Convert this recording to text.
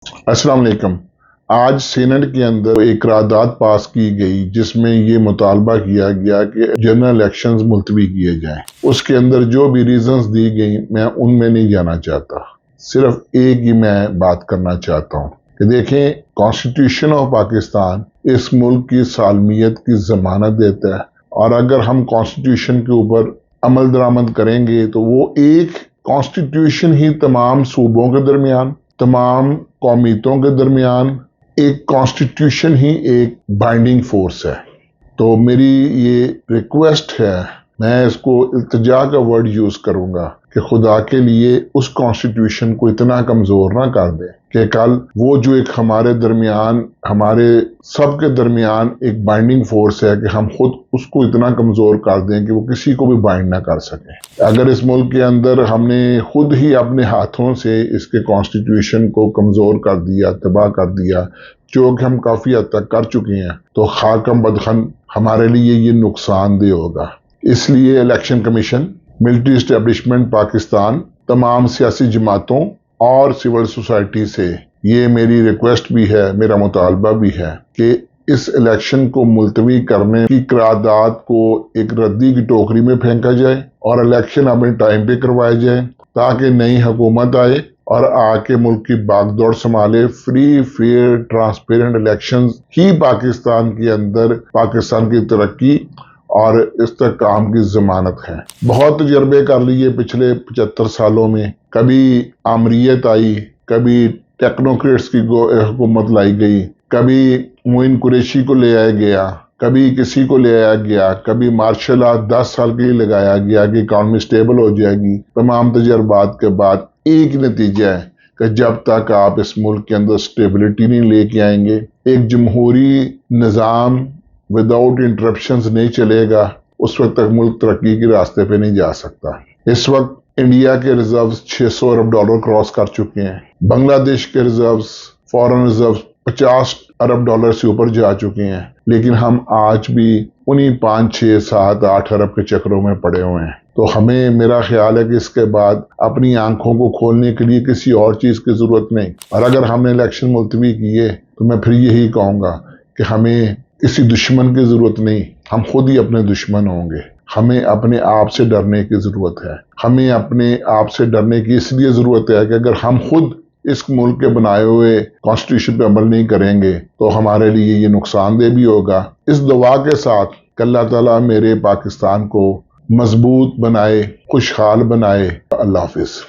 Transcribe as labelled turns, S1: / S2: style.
S1: अस्सलाम वालेकुम। आज सीनेट के अंदर एक करारदाद पास की गई जिसमें ये मुतालबा किया गया कि जनरल इलेक्शंस मुलतवी किए जाएं। उसके अंदर जो भी रीजंस दी गई मैं उनमें नहीं जाना चाहता, सिर्फ एक ही मैं बात करना चाहता हूँ कि देखें, कॉन्स्टिट्यूशन ऑफ पाकिस्तान इस मुल्क की सालमियत की जमानत देता है, और अगर हम कॉन्स्टिट्यूशन के ऊपर अमल दरामद करेंगे तो वो एक कॉन्स्टिट्यूशन ही तमाम सूबों के दरमियान, तमाम कौमियतों के दरमियान एक कॉन्स्टिट्यूशन ही एक बाइंडिंग फोर्स है। तो मेरी ये रिक्वेस्ट है, मैं इसको इल्तिजा का वर्ड यूज करूंगा कि खुदा के लिए उस कॉन्स्टिट्यूशन को इतना कमजोर ना कर दे कि कल वो जो एक हमारे दरमियान, हमारे सब के दरमियान एक बाइंडिंग फोर्स है कि हम खुद उसको इतना कमजोर कर दें कि वो किसी को भी बाइंड ना कर सके। अगर इस मुल्क के अंदर हमने खुद ही अपने हाथों से इसके कॉन्स्टिट्यूशन को कमजोर कर दिया, तबाह कर दिया, जो कि हम काफी हद तक कर चुके हैं, तो खाकम बदखन हमारे लिए ये नुकसानदेह होगा। इसलिए election commission, military establishment Pakistan, तमाम सियासी जमातों और सिविल सोसाइटी से ये मेरी रिक्वेस्ट भी है, मेरा मुतालबा भी है कि इस इलेक्शन को मुलतवी करने की करारदाद को एक रद्दी की टोकरी में फेंका जाए और इलेक्शन अपने टाइम पे करवाए जाए, ताकि नई हुकूमत आए और आके मुल्क की बागदौड़ संभाले। फ्री, फेयर, ट्रांसपेरेंट इलेक्शंस ही पाकिस्तान के अंदर पाकिस्तान की तरक्की और इस्तेहकाम की जमानत है। बहुत तजर्बे कर लिए पिछले 75 सालों में, कभी आमरीत आई, कभी टेक्नोक्रेट्स की हुकूमत लाई गई, कभी मोइन कुरैशी को ले आया गया, कभी किसी को ले आया गया, कभी मार्शल लॉ 10 साल के लिए लगाया गया कि इकॉनमी स्टेबल हो जाएगी। तमाम तजर्बात के बाद एक नतीजा है कि जब तक आप इस मुल्क के अंदर स्टेबिलिटी नहीं लेके आएंगे, एक जमहूरी निज़ाम विदाउट इंटरप्शंस नहीं चलेगा, उस वक्त तक मुल्क तरक्की के रास्ते पे नहीं जा सकता। इस वक्त इंडिया के रिजर्व्स 600 अरब डॉलर क्रॉस कर चुके हैं। बांग्लादेश के रिजर्व्स, फॉरेन रिजर्व्स 50 अरब डॉलर से ऊपर जा चुके हैं, लेकिन हम आज भी उन्हीं 5, 6, 7, 8 अरब के चक्रों में पड़े हुए हैं। तो हमें, मेरा ख्याल है कि इसके बाद अपनी आंखों को खोलने के लिए किसी और चीज की जरूरत नहीं। और अगर हमने इलेक्शन मुलतवी किए तो मैं फिर यही कहूंगा कि हमें किसी दुश्मन की जरूरत नहीं, हम खुद ही अपने दुश्मन होंगे। हमें अपने आप से डरने की जरूरत है। हमें अपने आप से डरने की इसलिए जरूरत है कि अगर हम खुद इस मुल्क के बनाए हुए कॉन्स्टिट्यूशन पे अमल नहीं करेंगे तो हमारे लिए ये नुकसानदेह भी होगा। इस दुआ के साथ कि अल्लाह ताला मेरे पाकिस्तान को मजबूत बनाए, खुशहाल बनाए। अल्लाह हाफिज।